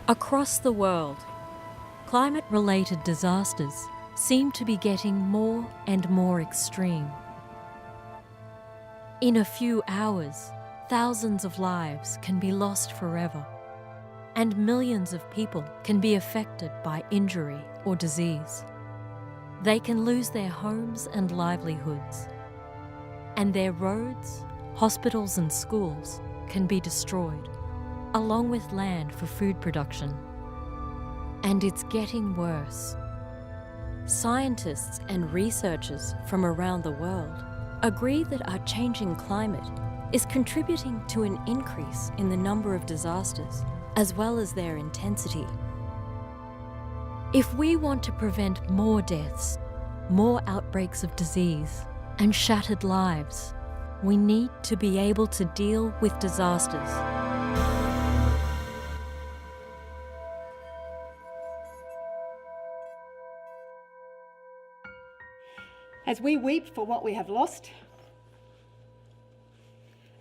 Across the world, climate-related disasters seem to be getting more and more extreme. In a few hours, thousands of lives can be lost forever, and millions of people can be affected by injury or disease. They can lose their homes and livelihoods, and their roads, hospitals and schools can be destroyed, along with land for food production. And it's getting worse. Scientists and researchers from around the world agree that our changing climate is contributing to an increase in the number of disasters, as well as their intensity. If we want to prevent more deaths, more outbreaks of disease, and shattered lives, we need to be able to deal with disasters. As we weep for what we have lost,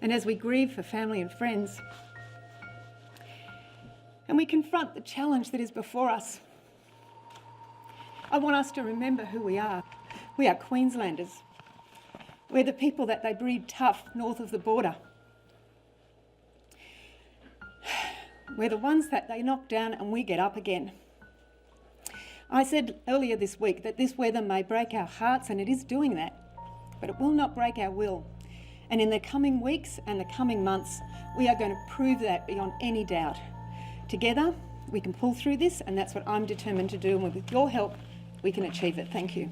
and as we grieve for family and friends, and we confront the challenge that is before us, I want us to remember who we are. We are Queenslanders. We're the people that they breed tough north of the border. We're the ones that they knock down and we get up again. I said earlier this week that this weather may break our hearts, and it is doing that, but it will not break our will. And in the coming weeks and the coming months, we are going to prove that beyond any doubt. Together, we can pull through this, and that's what I'm determined to do, and with your help, we can achieve it. Thank you.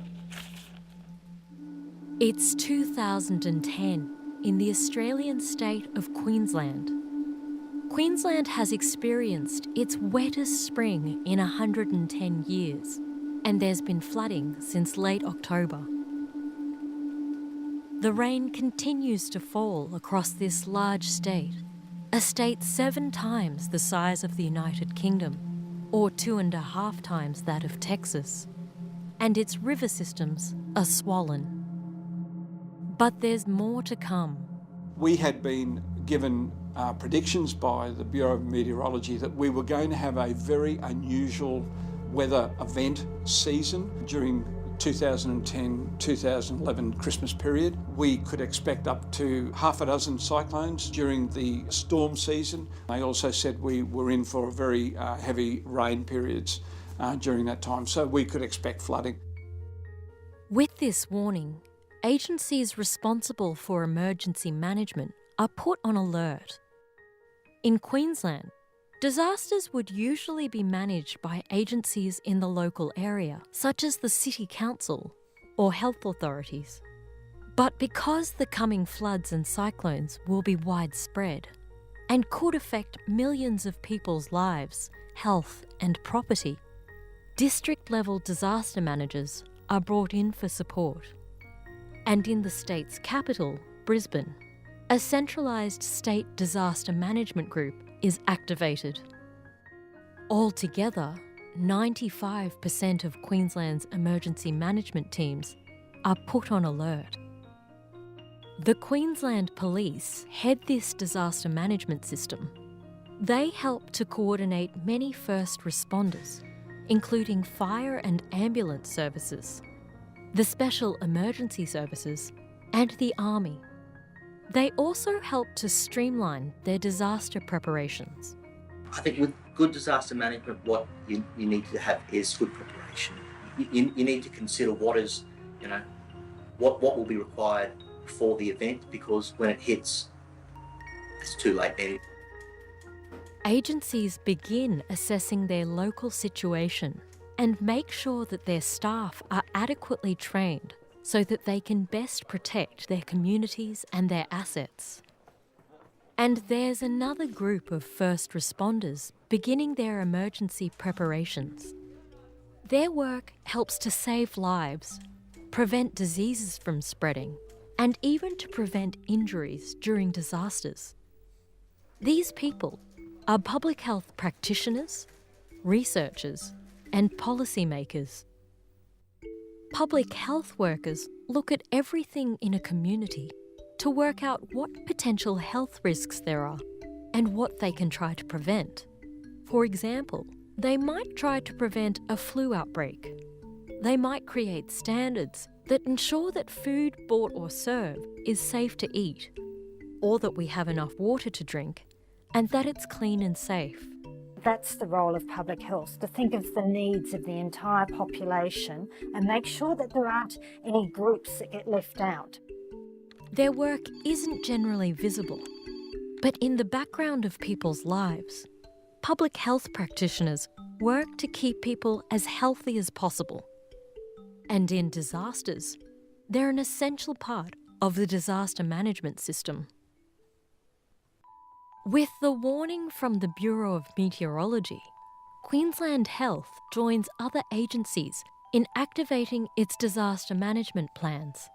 It's 2010 in the Australian state of Queensland. Queensland has experienced its wettest spring in 110 years, and there's been flooding since late October. The rain continues to fall across this large state, a state 7 times the size of the United Kingdom, or 2.5 times that of Texas, and its river systems are swollen. But there's more to come. We had been given predictions by the Bureau of Meteorology that we were going to have a very unusual weather event season during 2010-2011 Christmas period. We could expect up to half a dozen cyclones during the storm season. They also said we were in for very heavy rain periods during that time, so we could expect flooding. With this warning, agencies responsible for emergency management are put on alert. In Queensland, disasters would usually be managed by agencies in the local area, such as the City Council or health authorities. But because the coming floods and cyclones will be widespread and could affect millions of people's lives, health and property, district-level disaster managers are brought in for support. And in the state's capital, Brisbane, a centralised state disaster management group is activated. Altogether, 95% of Queensland's emergency management teams are put on alert. The Queensland Police head this disaster management system. They help to coordinate many first responders, including fire and ambulance services, the Special Emergency Services, and the Army. They also help to streamline their disaster preparations. I think with good disaster management, what you need to have is good preparation. You need to consider what will be required for the event, because when it hits, it's too late then. Agencies begin assessing their local situation and make sure that their staff are adequately trained so that they can best protect their communities and their assets. And there's another group of first responders beginning their emergency preparations. Their work helps to save lives, prevent diseases from spreading, and even to prevent injuries during disasters. These people are public health practitioners, researchers, and policymakers. Public health workers look at everything in a community to work out what potential health risks there are and what they can try to prevent. For example, they might try to prevent a flu outbreak. They might create standards that ensure that food bought or served is safe to eat, or that we have enough water to drink, and that it's clean and safe. That's the role of public health, to think of the needs of the entire population and make sure that there aren't any groups that get left out. Their work isn't generally visible, but in the background of people's lives, public health practitioners work to keep people as healthy as possible. And in disasters, they're an essential part of the disaster management system. With the warning from the Bureau of Meteorology, Queensland Health joins other agencies in activating its disaster management plans.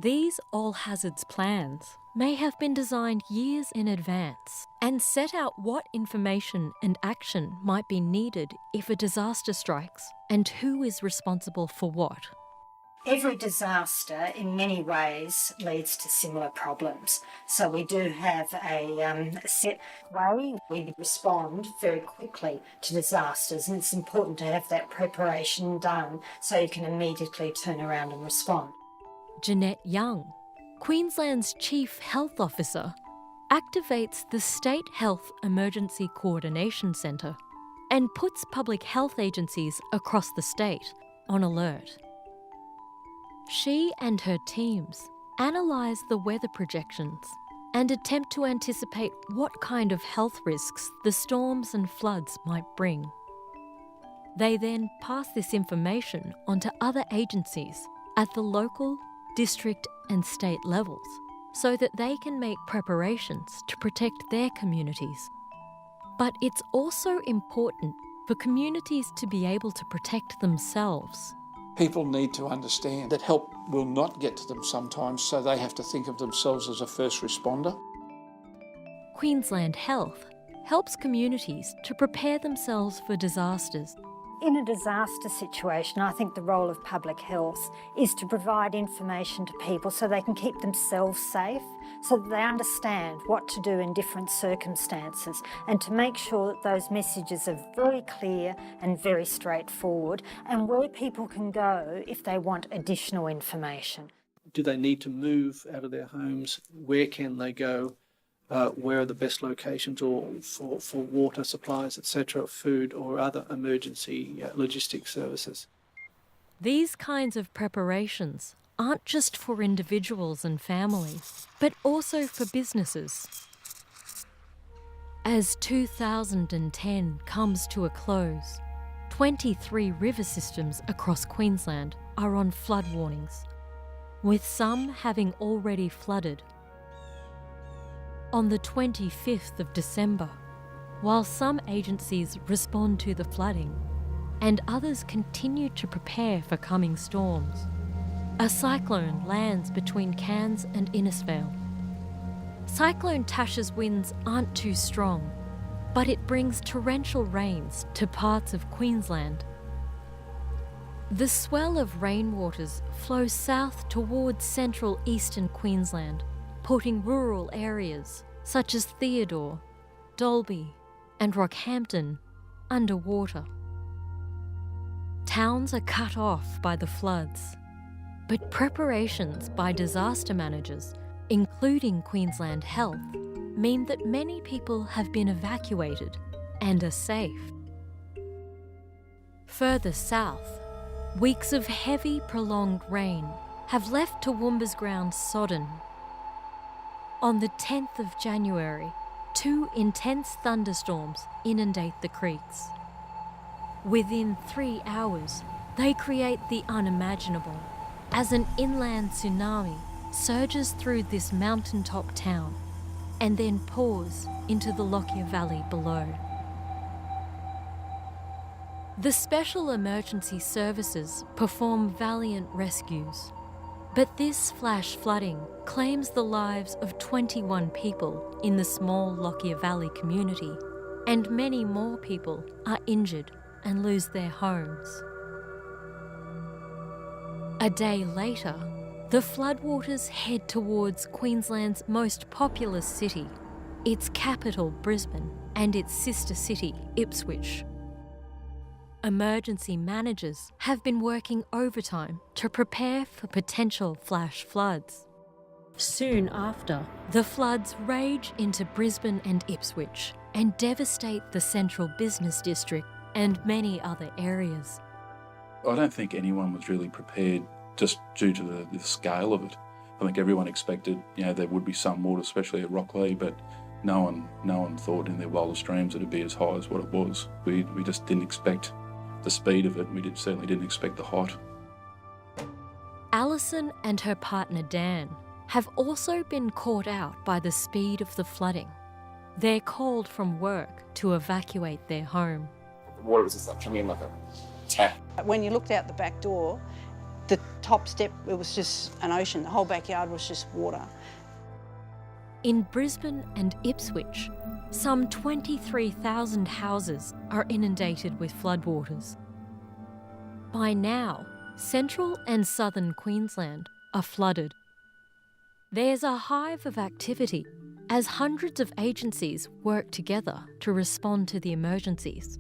These all-hazards plans may have been designed years in advance and set out what information and action might be needed if a disaster strikes and who is responsible for what. Every disaster in many ways leads to similar problems. So we do have a set way we respond very quickly to disasters, and it's important to have that preparation done so you can immediately turn around and respond. Jeanette Young, Queensland's Chief Health Officer, activates the State Health Emergency Coordination Centre and puts public health agencies across the state on alert. She and her teams analyse the weather projections and attempt to anticipate what kind of health risks the storms and floods might bring. They then pass this information on to other agencies at the local, district and state levels so that they can make preparations to protect their communities. But it's also important for communities to be able to protect themselves. People need to understand that help will not get to them sometimes, so they have to think of themselves as a first responder. Queensland Health helps communities to prepare themselves for disasters. In a disaster situation, I think the role of public health is to provide information to people so they can keep themselves safe, so that they understand what to do in different circumstances, and to make sure that those messages are very clear and very straightforward, and where people can go if they want additional information. Do they need to move out of their homes? Where can they go? Where are the best locations or for water supplies, etc., food or other emergency logistics services? These kinds of preparations aren't just for individuals and families, but also for businesses. As 2010 comes to a close, 23 river systems across Queensland are on flood warnings, with some having already flooded. On the 25th of December, while some agencies respond to the flooding and others continue to prepare for coming storms, a cyclone lands between Cairns and Innisfail. Cyclone Tasha's winds aren't too strong, but it brings torrential rains to parts of Queensland. The swell of rainwaters flows south towards central eastern Queensland, putting rural areas such as Theodore, Dalby and Rockhampton underwater. Towns are cut off by the floods, but preparations by disaster managers, including Queensland Health, mean that many people have been evacuated and are safe. Further south, weeks of heavy, prolonged rain have left Toowoomba's ground sodden. On the 10th of January, 2 intense thunderstorms inundate the creeks. Within 3 hours, they create the unimaginable, as an inland tsunami surges through this mountaintop town and then pours into the Lockyer Valley below. The Special Emergency Services perform valiant rescues, but this flash flooding claims the lives of 21 people in the small Lockyer Valley community, and many more people are injured and lose their homes. A day later, the floodwaters head towards Queensland's most populous city, its capital Brisbane, and its sister city, Ipswich. Emergency managers have been working overtime to prepare for potential flash floods. Soon after, the floods rage into Brisbane and Ipswich and devastate the central business district and many other areas. I don't think anyone was really prepared just due to the scale of it. I think everyone expected, there would be some water, especially at Rocklea, but no one thought in their wildest dreams it'd be as high as what it was. We just didn't expect the speed of it. We certainly didn't expect the height. Alison and her partner Dan have also been caught out by the speed of the flooding. They're called from work to evacuate their home. The water was just like coming in like a tap. When you looked out the back door, the top step, it was just an ocean. The whole backyard was just water. In Brisbane and Ipswich, some 23,000 houses are inundated with floodwaters. By now, central and southern Queensland are flooded. There's a hive of activity as hundreds of agencies work together to respond to the emergencies.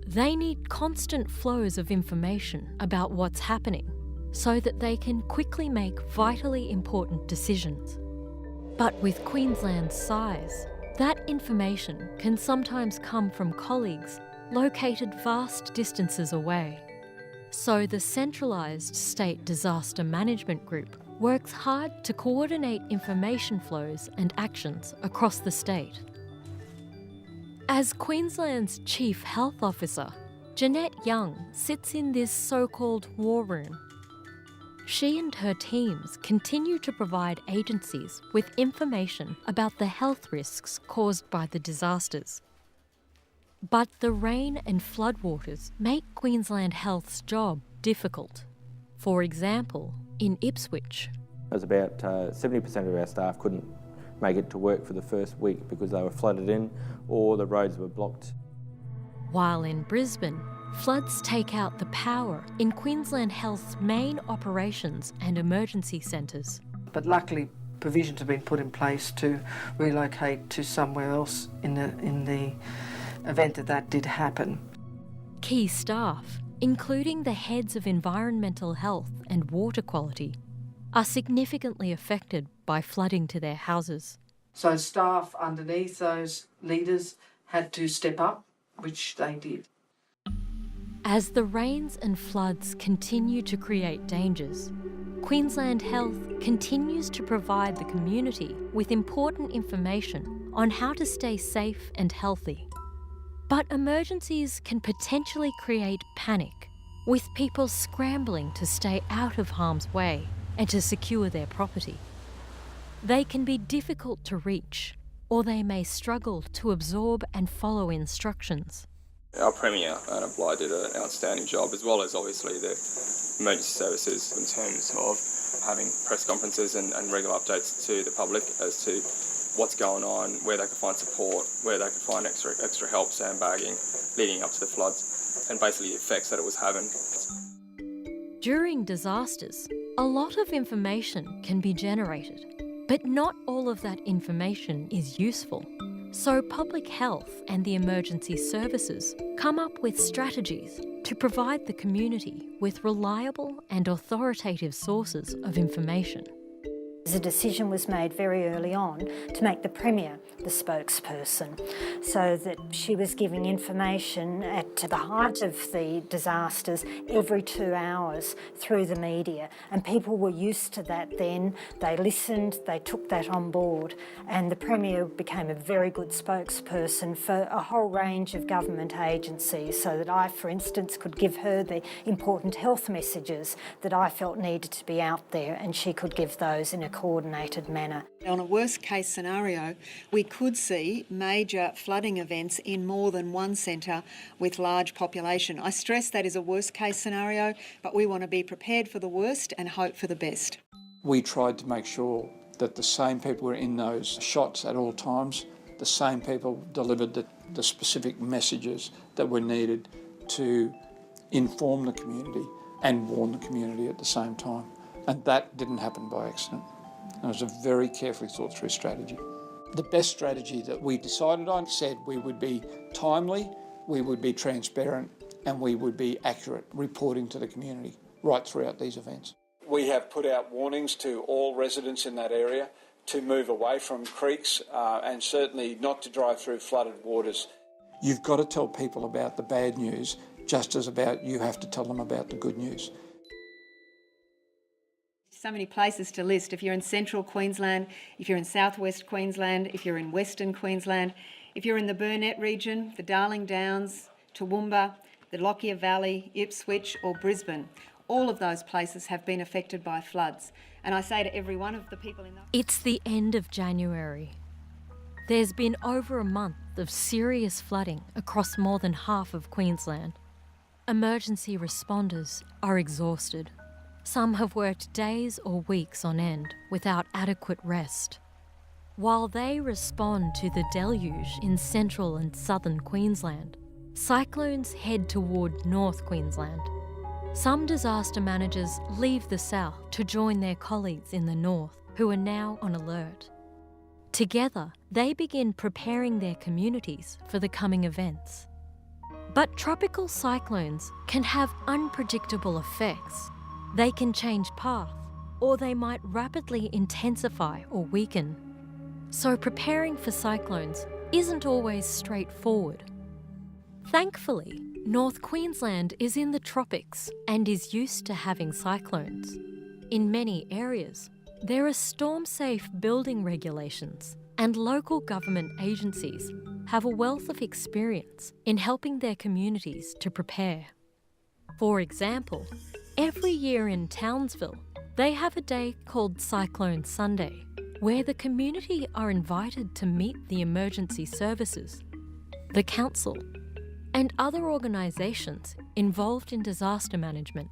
They need constant flows of information about what's happening so that they can quickly make vitally important decisions. But with Queensland's size, that information can sometimes come from colleagues located vast distances away. So the centralised State Disaster Management Group works hard to coordinate information flows and actions across the state. As Queensland's Chief Health Officer, Jeanette Young sits in this so-called war room. She and her teams continue to provide agencies with information about the health risks caused by the disasters. But the rain and floodwaters make Queensland Health's job difficult. For example, in Ipswich, It was about 70% of our staff couldn't make it to work for the first week because they were flooded in or the roads were blocked. while in Brisbane, floods take out the power in Queensland Health's main operations and emergency centres. But luckily, provisions have been put in place to relocate to somewhere else in the event that did happen. Key staff, including the heads of environmental health and water quality, are significantly affected by flooding to their houses. So staff underneath those leaders had to step up, which they did. As the rains and floods continue to create dangers, Queensland Health continues to provide the community with important information on how to stay safe and healthy. But emergencies can potentially create panic, with people scrambling to stay out of harm's way and to secure their property. They can be difficult to reach, or they may struggle to absorb and follow instructions. Our Premier, Anna Bligh, did an outstanding job, as well as obviously the emergency services, in terms of having press conferences and regular updates to the public as to what's going on, where they could find support, where they could find extra help, sandbagging, leading up to the floods, and basically the effects that it was having. During disasters, a lot of information can be generated, but not all of that information is useful. So public health and the emergency services come up with strategies to provide the community with reliable and authoritative sources of information. A decision was made very early on to make the Premier the spokesperson, so that she was giving information at the height of the disasters every 2 hours through the media, and people were used to that then. They listened, they took that on board, and the Premier became a very good spokesperson for a whole range of government agencies, so that I, for instance, could give her the important health messages that I felt needed to be out there, and she could give those in a coordinated manner. On a worst case scenario, we could see major flooding events in more than one centre with large population. I stress that is a worst case scenario, but we want to be prepared for the worst and hope for the best. We tried to make sure that the same people were in those shots at all times, the same people delivered the specific messages that were needed to inform the community and warn the community at the same time. And that didn't happen by accident. It was a very carefully thought through strategy. The best strategy that we decided on said we would be timely, we would be transparent, and we would be accurate reporting to the community right throughout these events. We have put out warnings to all residents in that area to move away from creeks and certainly not to drive through flooded waters. You've got to tell people about the bad news just as about you have to tell them about the good news. So many places to list. If you're in central Queensland, if you're in southwest Queensland, if you're in western Queensland, if you're in the Burnett region, the Darling Downs, Toowoomba, the Lockyer Valley, Ipswich or Brisbane, all of those places have been affected by floods. And I say to every one of the people in those... It's the end of January. There's been over a month of serious flooding across more than half of Queensland. Emergency responders are exhausted. Some have worked days or weeks on end without adequate rest. While they respond to the deluge in central and southern Queensland, cyclones head toward North Queensland. Some disaster managers leave the south to join their colleagues in the north, who are now on alert. Together, they begin preparing their communities for the coming events. But tropical cyclones can have unpredictable effects. They can change path, or they might rapidly intensify or weaken. So preparing for cyclones isn't always straightforward. Thankfully, North Queensland is in the tropics and is used to having cyclones. In many areas, there are storm-safe building regulations, and local government agencies have a wealth of experience in helping their communities to prepare. For example, every year in Townsville, they have a day called Cyclone Sunday, where the community are invited to meet the emergency services, the council, and other organisations involved in disaster management.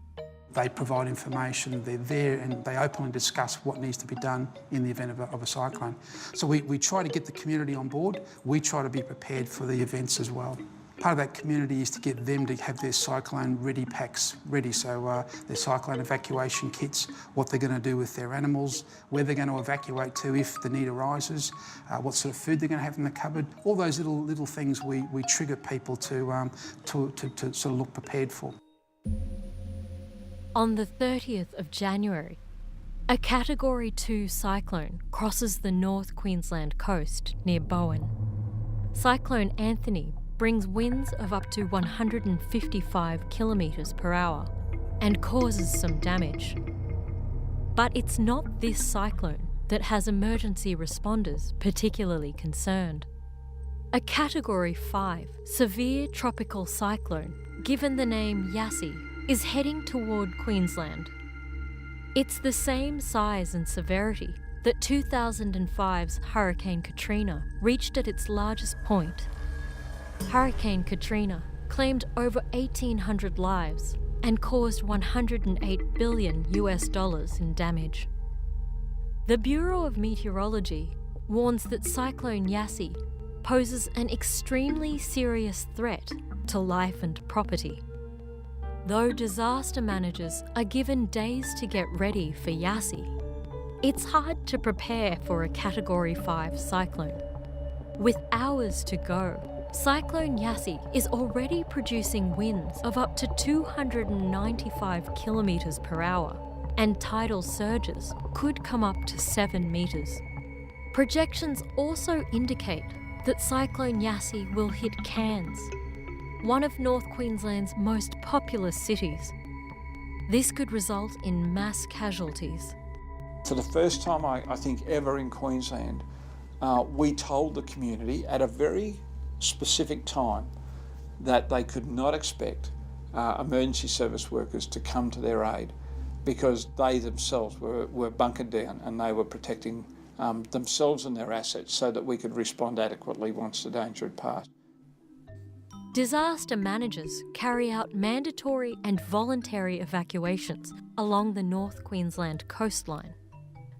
They provide information, they're there, and they openly discuss what needs to be done in the event of a cyclone. So we try to get the community on board. We try to be prepared for the events as well. Part of that community is to get them to have their cyclone ready packs ready, so their cyclone evacuation kits, what they're going to do with their animals, where they're going to evacuate to if the need arises, what sort of food they're going to have in the cupboard. All those little things we trigger people to sort of look prepared for. On the 30th of January, a Category 2 cyclone crosses the North Queensland coast near Bowen. Cyclone Anthony brings winds of up to 155 kilometres per hour and causes some damage. But it's not this cyclone that has emergency responders particularly concerned. A Category 5 severe tropical cyclone, given the name Yassi, is heading toward Queensland. It's the same size and severity that 2005's Hurricane Katrina reached at its largest point. Hurricane Katrina claimed over 1,800 lives and caused $108 billion in damage. The Bureau of Meteorology warns that Cyclone Yassi poses an extremely serious threat to life and property. Though disaster managers are given days to get ready for Yassi, it's hard to prepare for a Category 5 cyclone. With hours to go, Cyclone Yassi is already producing winds of up to 295 kilometres per hour, and tidal surges could come up to 7 metres. Projections also indicate that Cyclone Yassi will hit Cairns, one of North Queensland's most populous cities. This could result in mass casualties. For the first time, I think, ever in Queensland, we told the community at a very specific time that they could not expect emergency service workers to come to their aid because they themselves were bunkered down and they were protecting themselves and their assets so that we could respond adequately once the danger had passed. Disaster managers carry out mandatory and voluntary evacuations along the North Queensland coastline.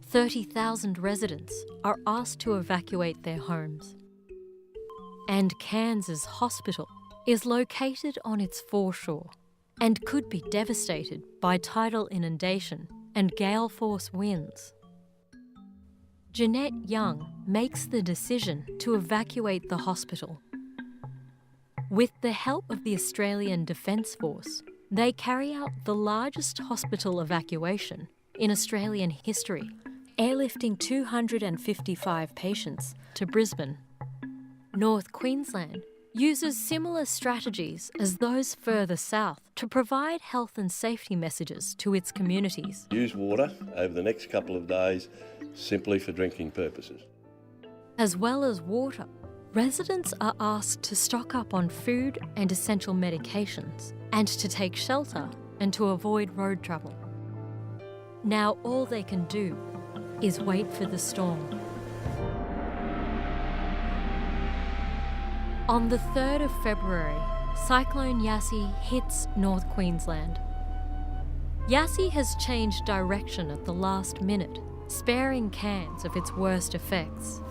30,000 residents are asked to evacuate their homes. And Cairns' hospital is located on its foreshore and could be devastated by tidal inundation and gale force winds. Jeanette Young makes the decision to evacuate the hospital. With the help of the Australian Defence Force, they carry out the largest hospital evacuation in Australian history, airlifting 255 patients to Brisbane. North Queensland uses similar strategies as those further south to provide health and safety messages to its communities. Use water over the next couple of days simply for drinking purposes. As well as water, residents are asked to stock up on food and essential medications and to take shelter and to avoid road travel. Now all they can do is wait for the storm. On the 3rd of February, Cyclone Yassi hits North Queensland. Yassi has changed direction at the last minute, sparing Cairns of its worst effects.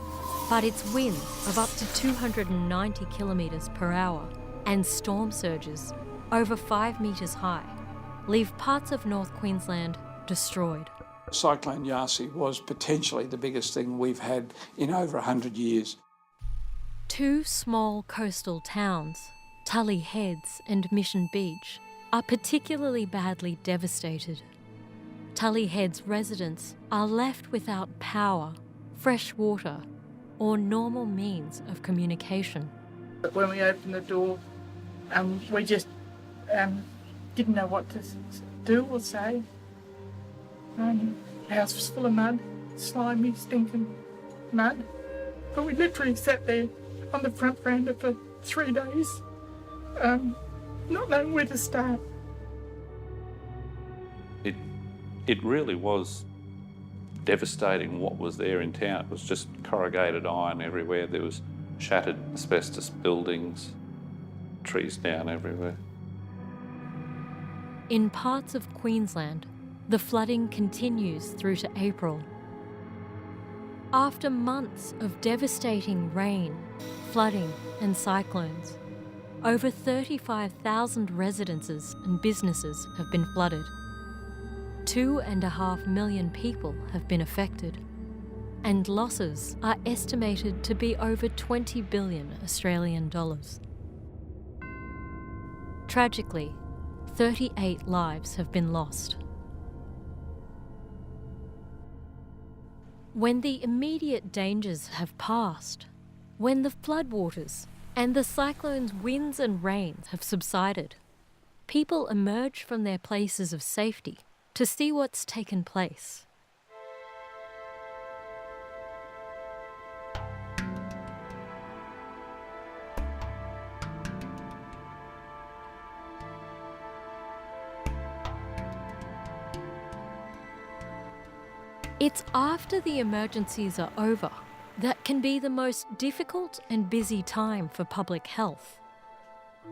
But its winds of up to 290 kilometres per hour and storm surges over 5 metres high leave parts of North Queensland destroyed. Cyclone Yassi was potentially the biggest thing we've had in over 100 years. 2 small coastal towns, Tully Heads and Mission Beach, are particularly badly devastated. Tully Heads residents are left without power, fresh water, or normal means of communication. When we opened the door, we just didn't know what to do or say. The house was full of mud, slimy, stinking mud. But we literally sat there on the front veranda for 3 days, not knowing where to start. It really was devastating what was there in town. It was just corrugated iron everywhere. There was shattered asbestos buildings, trees down everywhere. In parts of Queensland, the flooding continues through to April. After months of devastating rain, flooding and cyclones, over 35,000 residences and businesses have been flooded. 2.5 million people have been affected, and losses are estimated to be over 20 billion Australian dollars. Tragically, 38 lives have been lost. When the immediate dangers have passed, when the floodwaters and the cyclone's winds and rains have subsided, people emerge from their places of safety to see what's taken place. It's after the emergencies are over that can be the most difficult and busy time for public health.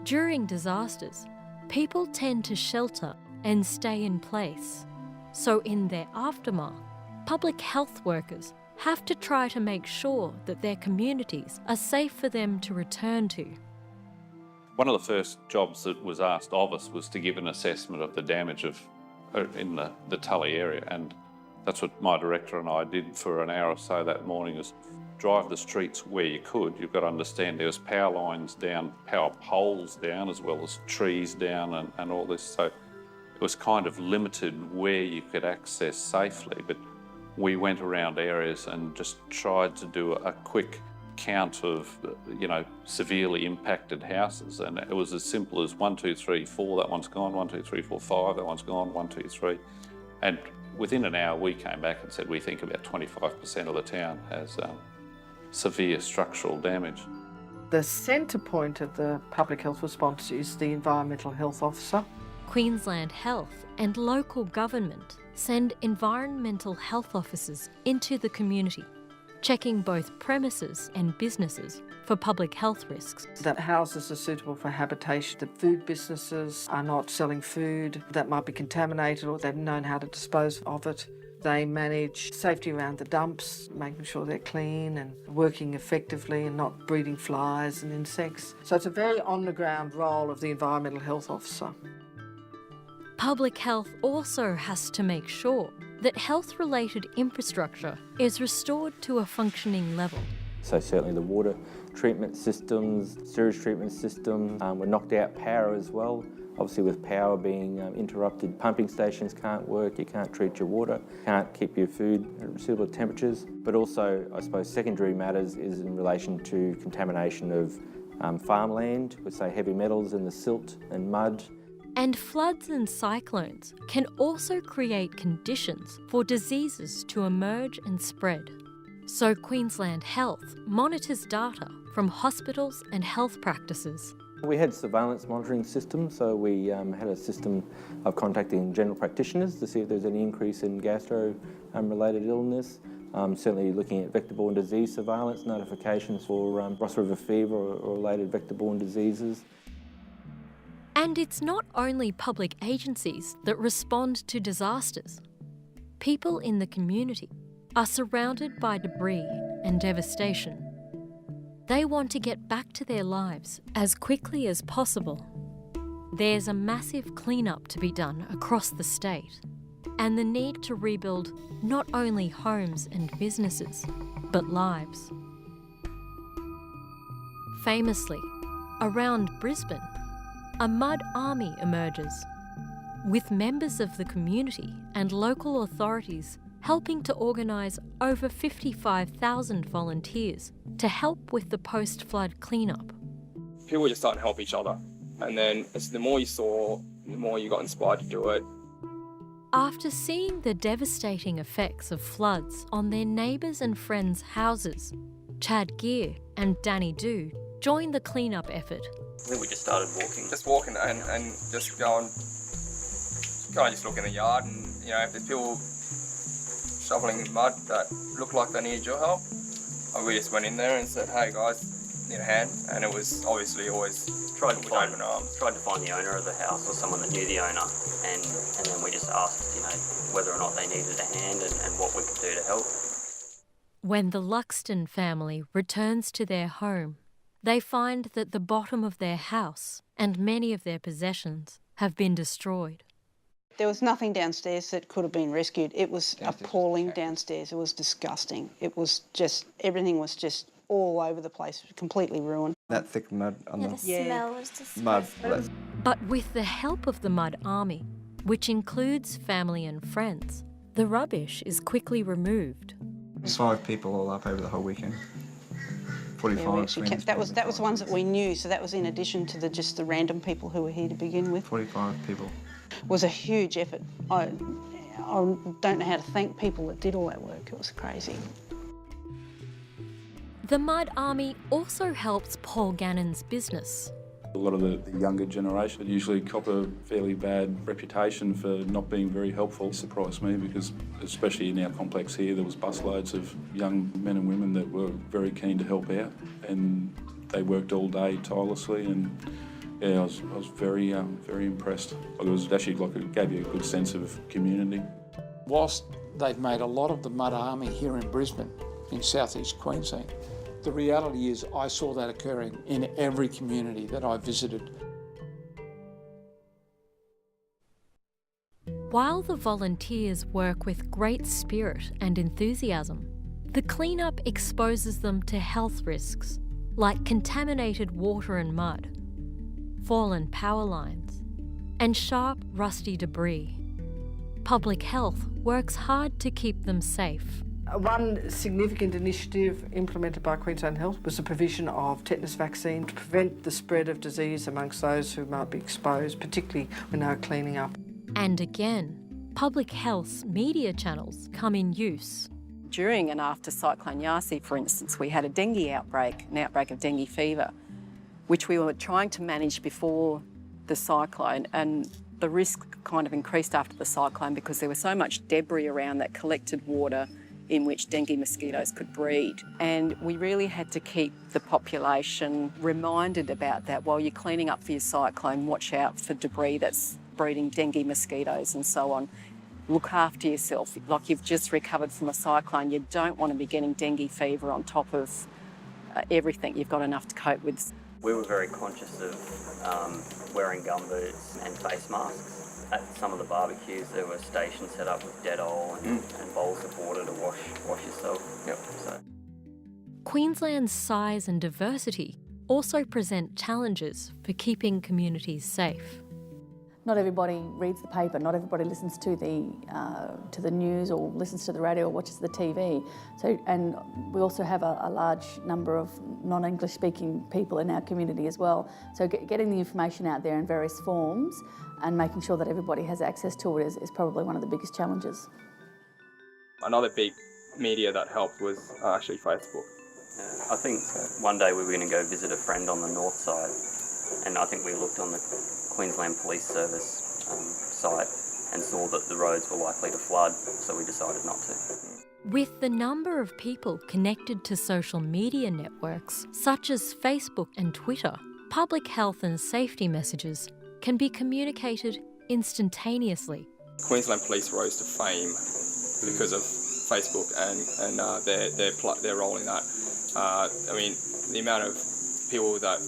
During disasters, people tend to shelter and stay in place. So in their aftermath, public health workers have to try to make sure that their communities are safe for them to return to. One of the first jobs that was asked of us was to give an assessment of the damage in the Tully area, and that's what my director and I did for an hour or so that morning, is drive the streets where you could. You've got to understand there was power lines down, power poles down, as well as trees down and all this. So it was kind of limited where you could access safely, but we went around areas and just tried to do a quick count of, severely impacted houses. And it was as simple as 1, 2, 3, 4, that one's gone, 1, 2, 3, 4, 5, that one's gone, 1, 2, 3. And within an hour, we came back and said we think about 25% of the town has severe structural damage. The centre point of the public health response is the environmental health officer. Queensland Health and local government send environmental health officers into the community, checking both premises and businesses for public health risks. That houses are suitable for habitation, that food businesses are not selling food that might be contaminated or they've known how to dispose of it. They manage safety around the dumps, making sure they're clean and working effectively and not breeding flies and insects. So it's a very on-the-ground role of the environmental health officer. Public health also has to make sure that health-related infrastructure is restored to a functioning level. So certainly the water treatment systems, sewage treatment system, we're knocked out power as well. Obviously with power being interrupted, pumping stations can't work, you can't treat your water, can't keep your food at suitable temperatures. But also, I suppose, secondary matters is in relation to contamination of farmland with, say, heavy metals in the silt and mud. And floods and cyclones can also create conditions for diseases to emerge and spread. So Queensland Health monitors data from hospitals and health practices. We had surveillance monitoring systems, so we had a system of contacting general practitioners to see if there's any increase in gastro-related illness. Certainly looking at vector-borne disease surveillance, notifications for Ross River fever or related vector-borne diseases. And it's not only public agencies that respond to disasters. People in the community are surrounded by debris and devastation. They want to get back to their lives as quickly as possible. There's a massive clean-up to be done across the state, and the need to rebuild not only homes and businesses, but lives. Famously, around Brisbane, a mud army emerges, with members of the community and local authorities helping to organise over 55,000 volunteers to help with the post-flood cleanup. People were just starting to help each other. And then the more you saw, the more you got inspired to do it. After seeing the devastating effects of floods on their neighbours and friends' houses, Chad Gear and Danny Doo joined the cleanup effort. I think we just started walking. Just walking and just going, kind of just look in the yard and, you know, if there's people shoveling mud that looked like they needed your help, we just went in there and said, hey guys, need a hand? And it was obviously always tried to find the owner of the house or someone that knew the owner, and then we just asked, you know, whether or not they needed a hand and what we could do to help. When the Luxton family returns to their home, they find that the bottom of their house and many of their possessions have been destroyed. There was nothing downstairs that could have been rescued. It was appalling downstairs. It was disgusting. It was just, everything was just all over the place, completely ruined. That thick mud on the smell was disgusting. Mud. But with the help of the Mud Army, which includes family and friends, the rubbish is quickly removed. 5 people all up over the whole weekend. 45. Yeah, that was the ones that we knew, so that was in addition to just the random people who were here to begin with. 45 people. It was a huge effort. I don't know how to thank people that did all that work. It was crazy. The Mud Army also helps Paul Gannon's business. A lot of the younger generation usually cop a fairly bad reputation for not being very helpful. It surprised me because, especially in our complex here, there was busloads of young men and women that were very keen to help out, and they worked all day tirelessly, and yeah, I was very impressed. It was actually like it gave you a good sense of community. Whilst they've made a lot of the Mud Army here in Brisbane, in southeast Queensland, the reality is I saw that occurring in every community that I visited. While the volunteers work with great spirit and enthusiasm, the cleanup exposes them to health risks like contaminated water and mud, fallen power lines, and sharp, rusty debris. Public health works hard to keep them safe. One significant initiative implemented by Queensland Health was the provision of tetanus vaccine to prevent the spread of disease amongst those who might be exposed, particularly when they were cleaning up. And again, public health's media channels come in use. During and after Cyclone Yasi, for instance, we had a dengue outbreak, an outbreak of dengue fever, which we were trying to manage before the cyclone, and the risk kind of increased after the cyclone because there was so much debris around that collected water in which dengue mosquitoes could breed. And we really had to keep the population reminded about that. While you're cleaning up for your cyclone, watch out for debris that's breeding dengue mosquitoes and so on. Look after yourself. Like you've just recovered from a cyclone, you don't want to be getting dengue fever on top of everything you've got enough to cope with. We were very conscious of wearing gumboots and face masks. at some of the barbecues there were stations set up with Dettol and bowls of water to wash yourself. Yep. So. Queensland's size and diversity also present challenges for keeping communities safe. Not everybody reads the paper, not everybody listens to the news or listens to the radio or watches the TV. So, and we also have a large number of non-English speaking people in our community as well. So getting the information out there in various forms and making sure that everybody has access to it is probably one of the biggest challenges. Another big media that helped was actually Facebook. I think one day we were going to go visit a friend on the north side, and I think we looked on the Queensland Police Service site and saw that the roads were likely to flood, so we decided not to. With the number of people connected to social media networks such as Facebook and Twitter, public health and safety messages can be communicated instantaneously. Queensland Police rose to fame because of Facebook and their role in that. I mean, the amount of people that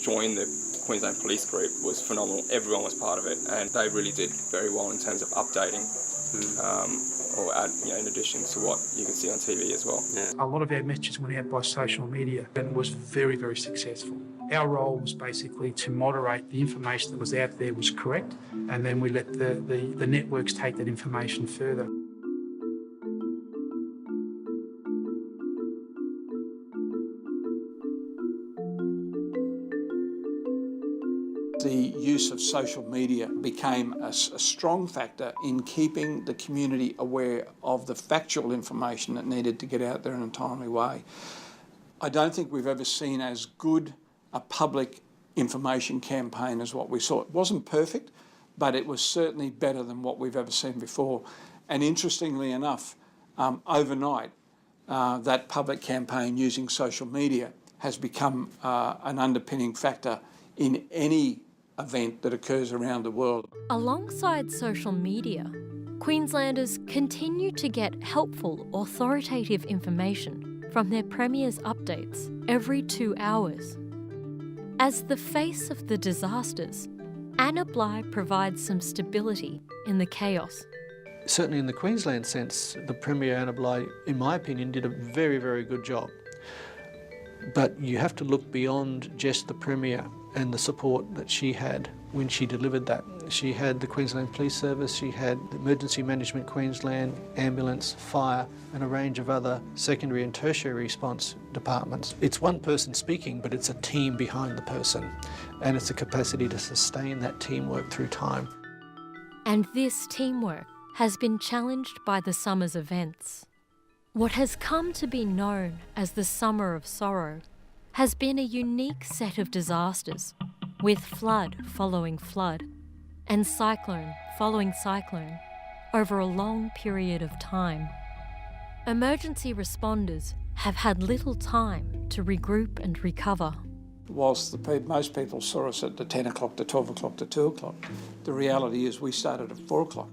joined the Queensland Police Group was phenomenal. Everyone was part of it, and they really did very well in terms of updating, or add, in addition to what you could see on TV as well. A lot of our messages went out by social media and was very, very successful. Our role was basically to moderate the information that was out there was correct, and then we let the networks take that information further. The use of social media became a strong factor in keeping the community aware of the factual information that needed to get out there in a timely way. I don't think we've ever seen as good a public information campaign as what we saw. It wasn't perfect, but it was certainly better than what we've ever seen before. And interestingly enough, overnight, that public campaign using social media has become an underpinning factor in any event that occurs around the world. Alongside social media, Queenslanders continue to get helpful, authoritative information from their Premier's updates every 2 hours. As the face of the disasters, Anna Bligh provides some stability in the chaos. Certainly in the Queensland sense, the Premier Anna Bligh, in my opinion, did a very, very good job. But you have to look beyond just the Premier and the support that she had when she delivered that. She had the Queensland Police Service, she had Emergency Management Queensland, ambulance, fire, and a range of other secondary and tertiary response departments. It's one person speaking, but it's a team behind the person, and it's a capacity to sustain that teamwork through time. And this teamwork has been challenged by the summer's events. What has come to be known as the Summer of Sorrow has been a unique set of disasters, with flood following flood and cyclone following cyclone over a long period of time. Emergency responders have had little time to regroup and recover. Whilst most people saw us at the 10 o'clock to 12 o'clock to 2 o'clock, the reality is we started at 4 o'clock.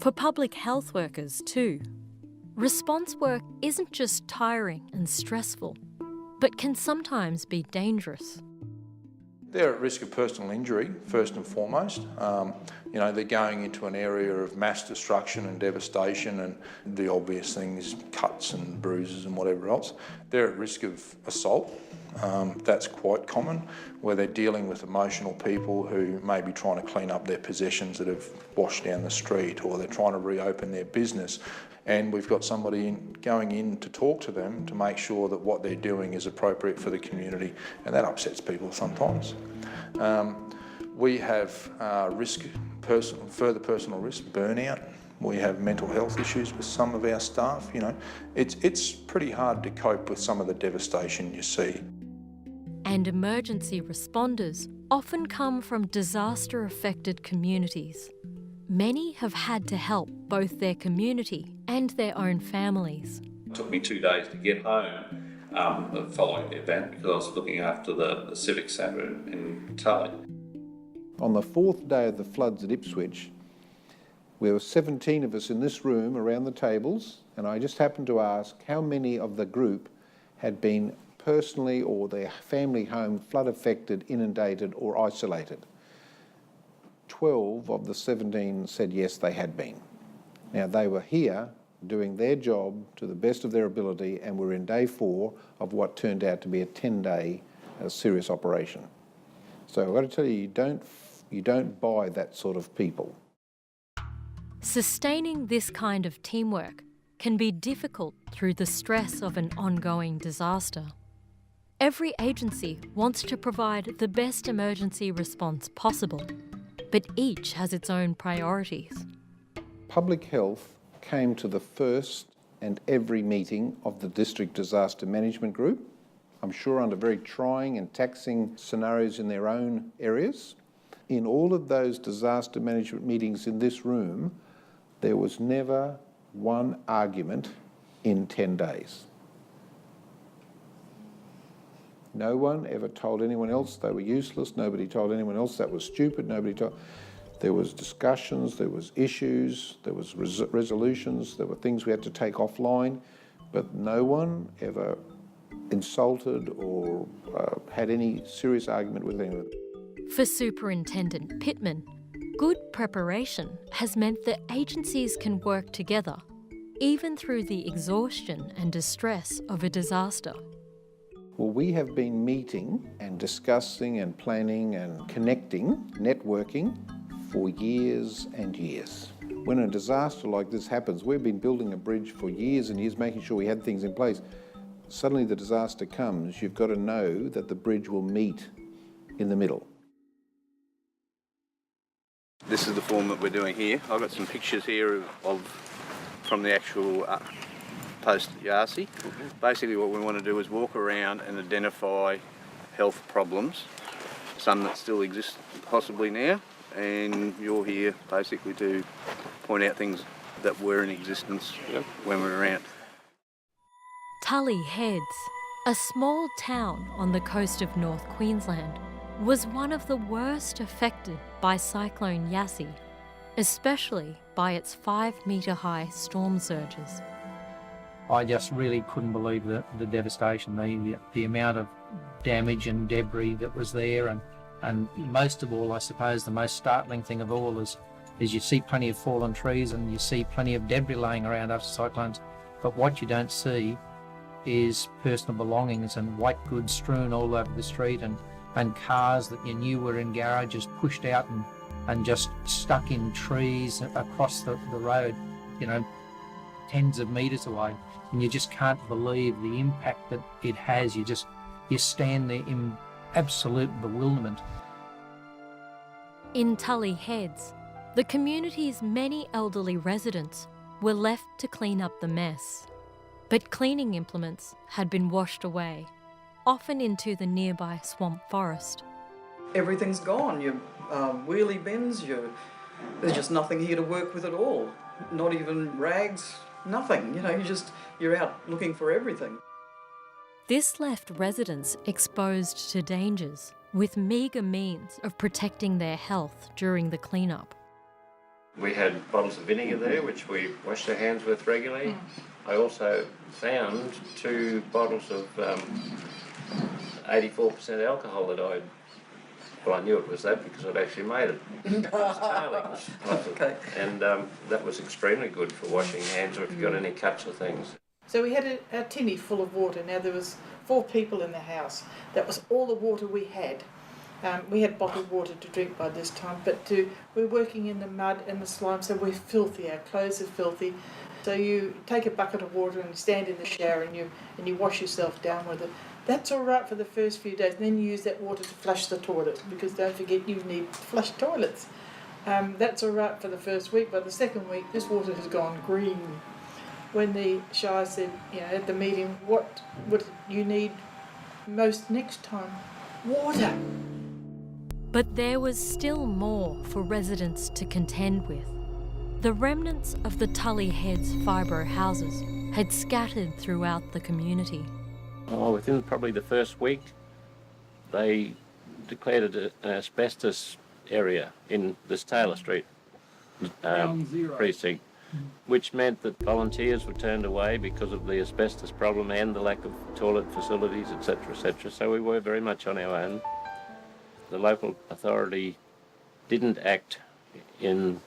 For public health workers too, response work isn't just tiring and stressful, but can sometimes be dangerous. They're at risk of personal injury, first and foremost. They're going into an area of mass destruction and devastation, and the obvious things, cuts and bruises and whatever else. They're at risk of assault. That's quite common, where they're dealing with emotional people who may be trying to clean up their possessions that have washed down the street, or they're trying to reopen their business. And we've got somebody going in to talk to them to make sure that what they're doing is appropriate for the community, and that upsets people sometimes. We have further personal risk, burnout. We have mental health issues with some of our staff. It's pretty hard to cope with some of the devastation you see. And emergency responders often come from disaster-affected communities. Many have had to help both their community and their own families. It took me 2 days to get home following the event, because I was looking after the Civic Centre in Tully. On the 4th day of the floods at Ipswich, there were 17 of us in this room around the tables, and I just happened to ask how many of the group had been personally or their family home flood affected, inundated or isolated. 12 of the 17 said yes, they had been. Now, they were here doing their job to the best of their ability, and we're in day 4 of what turned out to be a 10-day serious operation. So I've got to tell you, you don't buy that sort of people. Sustaining this kind of teamwork can be difficult through the stress of an ongoing disaster. Every agency wants to provide the best emergency response possible, but each has its own priorities. Public health came to the first and every meeting of the District Disaster Management Group, I'm sure under very trying and taxing scenarios in their own areas. In all of those disaster management meetings in this room, there was never one argument in 10 days. No one ever told anyone else they were useless. Nobody told anyone else that was stupid. Nobody told. There was discussions, there was issues, there was resolutions, there were things we had to take offline, but no one ever insulted or had any serious argument with anyone. For Superintendent Pittman, good preparation has meant that agencies can work together, even through the exhaustion and distress of a disaster. Well, we have been meeting and discussing and planning and connecting, networking, for years and years. When a disaster like this happens, we've been building a bridge for years and years, making sure we had things in place. Suddenly the disaster comes, you've got to know that the bridge will meet in the middle. This is the form that we're doing here. I've got some pictures here from the actual post at Yarsi. Basically what we want to do is walk around and identify health problems, some that still exist possibly now, and you're here basically to point out things that were in existence when we were around. Tully Heads, a small town on the coast of North Queensland, was one of the worst affected by Cyclone Yassi, especially by its 5-metre-high storm surges. I just really couldn't believe the devastation, the amount of damage and debris that was there, and most of all, I suppose, the most startling thing of all is you see plenty of fallen trees and you see plenty of debris laying around after cyclones, but what you don't see is personal belongings and white goods strewn all over the street, and cars that you knew were in garages pushed out and just stuck in trees across the road, tens of metres away. And you just can't believe the impact that it has. You stand there in absolute bewilderment. In Tully Heads, the community's many elderly residents were left to clean up the mess. But cleaning implements had been washed away, often into the nearby swamp forest. Everything's gone. Your wheelie bins, there's just nothing here to work with at all. Not even rags, nothing. You're out looking for everything. This left residents exposed to dangers, with meagre means of protecting their health during the cleanup. We had bottles of vinegar there, which we washed our hands with regularly. I also found 2 bottles of 84% alcohol that I knew it was that because I'd actually made it. It was tailings. Okay. And that was extremely good for washing hands or if you've got any cuts or things. So we had a tinny full of water. Now there was 4 people in the house. That was all the water we had. We had bottled water to drink by this time, but we're working in the mud and the slime, so we're filthy. Our clothes are filthy. So you take a bucket of water and you stand in the shower and you wash yourself down with it. That's all right for the first few days, and then you use that water to flush the toilet, because don't forget you need flushed toilets. That's all right for the first week, but the second week this water has gone green. When the Shire said, at the meeting, what would you need most next time? Water. But there was still more for residents to contend with. The remnants of the Tully Heads fibro houses had scattered throughout the community. Within probably the first week, they declared it an asbestos area in this Taylor Street precinct, which meant that volunteers were turned away because of the asbestos problem and the lack of toilet facilities, etc., etc. So we were very much on our own. The local authority didn't act in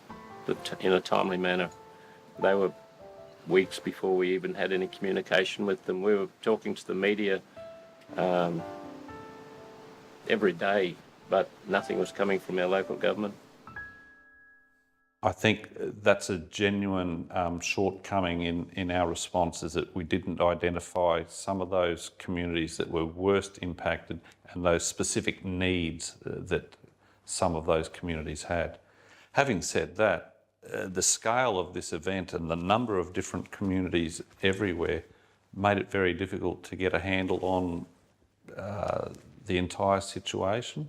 a timely manner. They were weeks before we even had any communication with them. We were talking to the media every day, but nothing was coming from our local government. I think that's a genuine shortcoming in our response, is that we didn't identify some of those communities that were worst impacted and those specific needs that some of those communities had. Having said that, the scale of this event and the number of different communities everywhere made it very difficult to get a handle on the entire situation.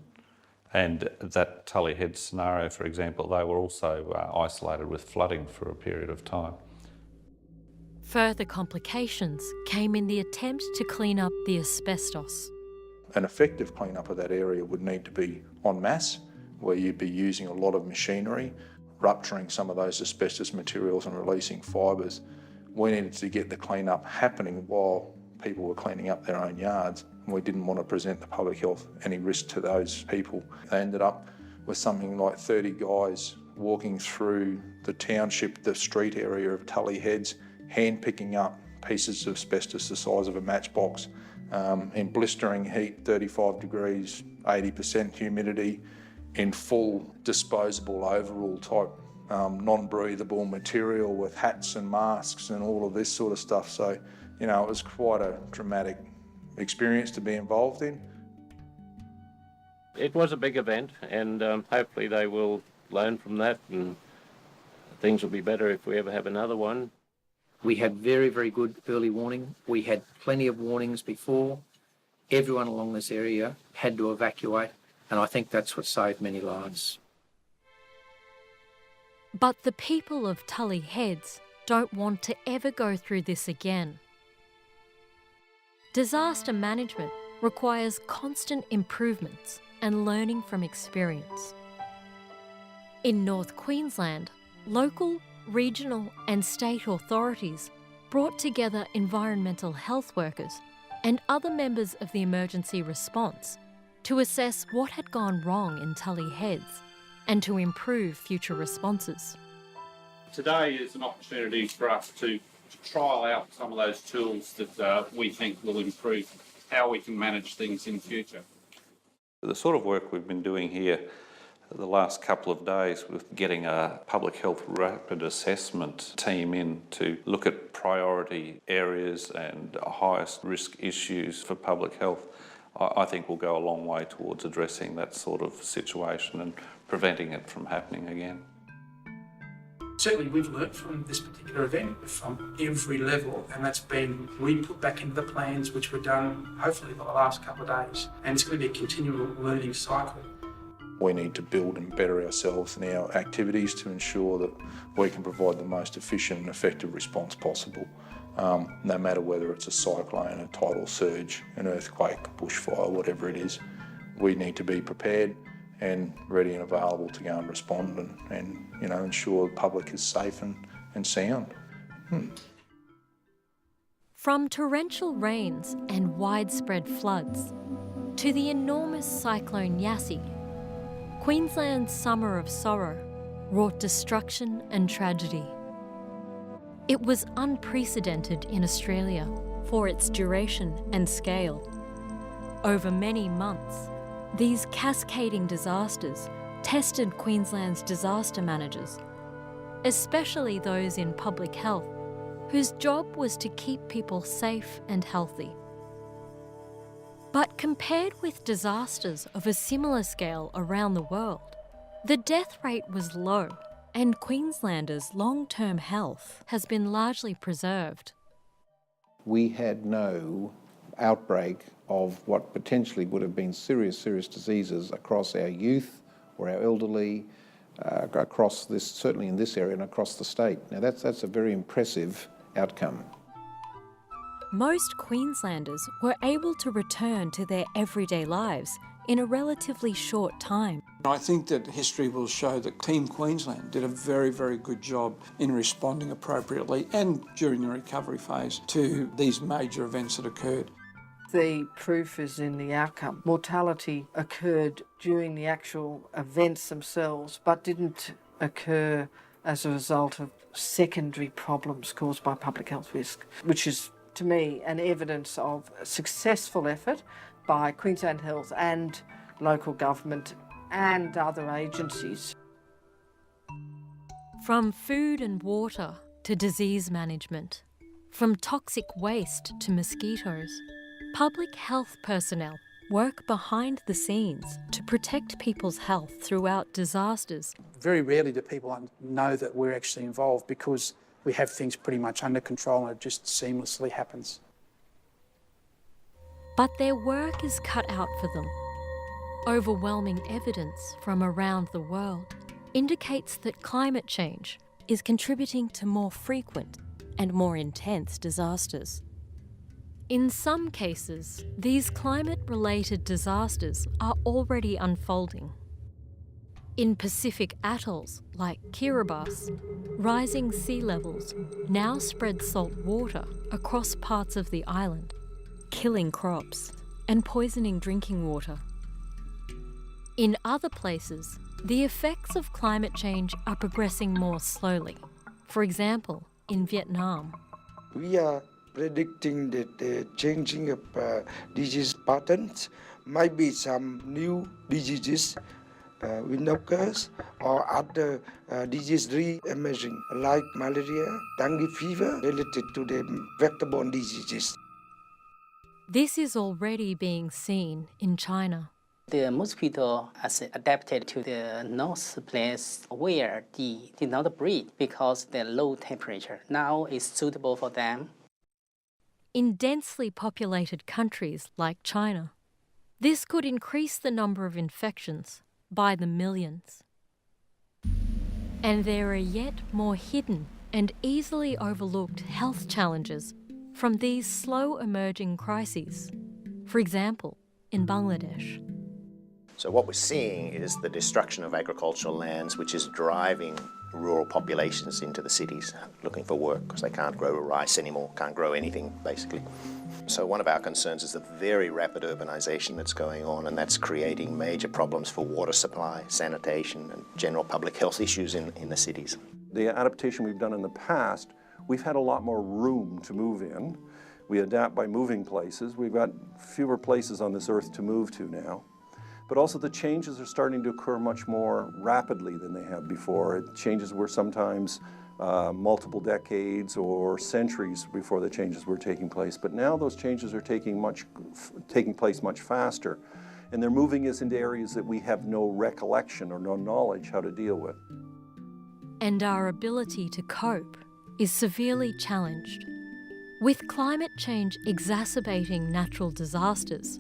And that Tully Head scenario, for example, they were also isolated with flooding for a period of time. Further complications came in the attempt to clean up the asbestos. An effective clean-up of that area would need to be en masse, where you'd be using a lot of machinery, rupturing some of those asbestos materials and releasing fibres. We needed to get the clean-up happening while people were cleaning up their own yards. We didn't want to present the public health any risk to those people. They ended up with something like 30 guys walking through the township, the street area of Tully Heads, hand picking up pieces of asbestos the size of a matchbox in blistering heat, 35 degrees, 80% humidity, in full disposable overall type non-breathable material with hats and masks and all of this sort of stuff. So, you know, it was quite a dramatic experience to be involved in. It was a big event, and hopefully they will learn from that and things will be better if we ever have another one. We had very, very good early warning. We had plenty of warnings before. Everyone along this area had to evacuate, and I think that's what saved many lives. But the people of Tully Heads don't want to ever go through this again. Disaster management requires constant improvements and learning from experience. In North Queensland, local, regional and state authorities brought together environmental health workers and other members of the emergency response to assess what had gone wrong in Tully Heads and to improve future responses. Today is an opportunity for us to trial out some of those tools that we think will improve how we can manage things in future. The sort of work we've been doing here the last couple of days with getting a public health rapid assessment team in to look at priority areas and highest risk issues for public health, I think will go a long way towards addressing that sort of situation and preventing it from happening again. Certainly we've learnt from this particular event from every level, and that's been re-put back into the plans which were done hopefully for the last couple of days, and it's going to be a continual learning cycle. We need to build and better ourselves in our activities to ensure that we can provide the most efficient and effective response possible, no matter whether it's a cyclone, a tidal surge, an earthquake, bushfire, whatever it is. We need to be prepared and ready and available to go and respond and you know, ensure the public is safe and sound. From torrential rains and widespread floods to the enormous cyclone Yassi, Queensland's summer of sorrow wrought destruction and tragedy. It was unprecedented in Australia for its duration and scale. Over many months, these cascading disasters tested Queensland's disaster managers, especially those in public health, whose job was to keep people safe and healthy. But compared with disasters of a similar scale around the world, the death rate was low, and Queenslanders' long-term health has been largely preserved. We had no outbreak of what potentially would have been serious diseases across our youth or our elderly, across this, certainly in this area and across the state. Now that's a very impressive outcome. Most Queenslanders were able to return to their everyday lives in a relatively short time. I think that history will show that Team Queensland did a very, very good job in responding appropriately and during the recovery phase to these major events that occurred. The proof is in the outcome. Mortality occurred during the actual events themselves, but didn't occur as a result of secondary problems caused by public health risk, which is, to me, an evidence of successful effort by Queensland Health and local government and other agencies. From food and water to disease management, from toxic waste to mosquitoes, public health personnel work behind the scenes to protect people's health throughout disasters. Very rarely do people know that we're actually involved because we have things pretty much under control and it just seamlessly happens. But their work is cut out for them. Overwhelming evidence from around the world indicates that climate change is contributing to more frequent and more intense disasters. In some cases, these climate-related disasters are already unfolding. In Pacific atolls like Kiribati, rising sea levels now spread salt water across parts of the island, killing crops and poisoning drinking water. In other places, the effects of climate change are progressing more slowly. For example, in Vietnam. We are predicting that the changing of disease patterns might be some new diseases will occur or other diseases re-emerging like malaria, dengue fever related to the vector-borne diseases. This is already being seen in China. The mosquito has adapted to the north place where they did not breed because the low temperature. Now is suitable for them. In densely populated countries like China, this could increase the number of infections by the millions. And there are yet more hidden and easily overlooked health challenges from these slow emerging crises. For example, in Bangladesh. So what we're seeing is the destruction of agricultural lands, which is driving rural populations into the cities looking for work because they can't grow rice anymore, can't grow anything basically. So one of our concerns is the very rapid urbanization that's going on, and that's creating major problems for water supply, sanitation and general public health issues in the cities. The adaptation we've done in the past, we've had a lot more room to move in. We adapt by moving places. We've got fewer places on this earth to move to now. But also the changes are starting to occur much more rapidly than they have before. Changes were sometimes multiple decades or centuries before the changes were taking place. But now those changes are taking place much faster. And they're moving us into areas that we have no recollection or no knowledge how to deal with. And our ability to cope is severely challenged. With climate change exacerbating natural disasters,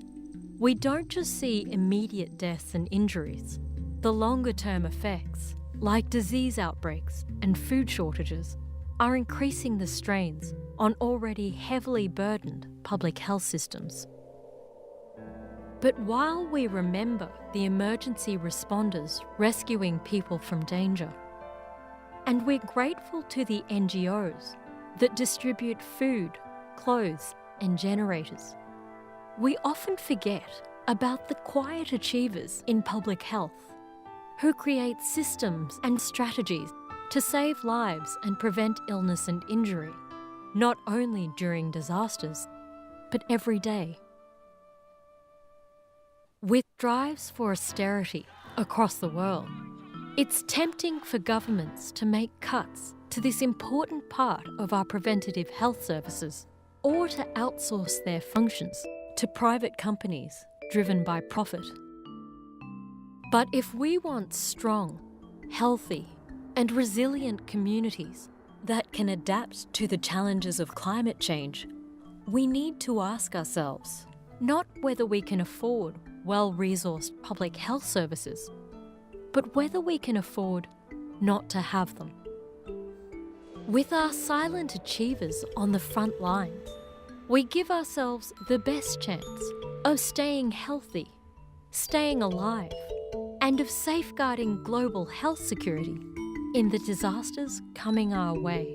we don't just see immediate deaths and injuries. The longer-term effects, like disease outbreaks and food shortages, are increasing the strains on already heavily burdened public health systems. But while we remember the emergency responders rescuing people from danger, and we're grateful to the NGOs that distribute food, clothes, and generators, we often forget about the quiet achievers in public health who create systems and strategies to save lives and prevent illness and injury, not only during disasters, but every day. With drives for austerity across the world, it's tempting for governments to make cuts to this important part of our preventative health services, or to outsource their functions to private companies driven by profit. But if we want strong, healthy, and resilient communities that can adapt to the challenges of climate change, we need to ask ourselves not whether we can afford well-resourced public health services, but whether we can afford not to have them. With our silent achievers on the front lines, we give ourselves the best chance of staying healthy, staying alive, and of safeguarding global health security in the disasters coming our way.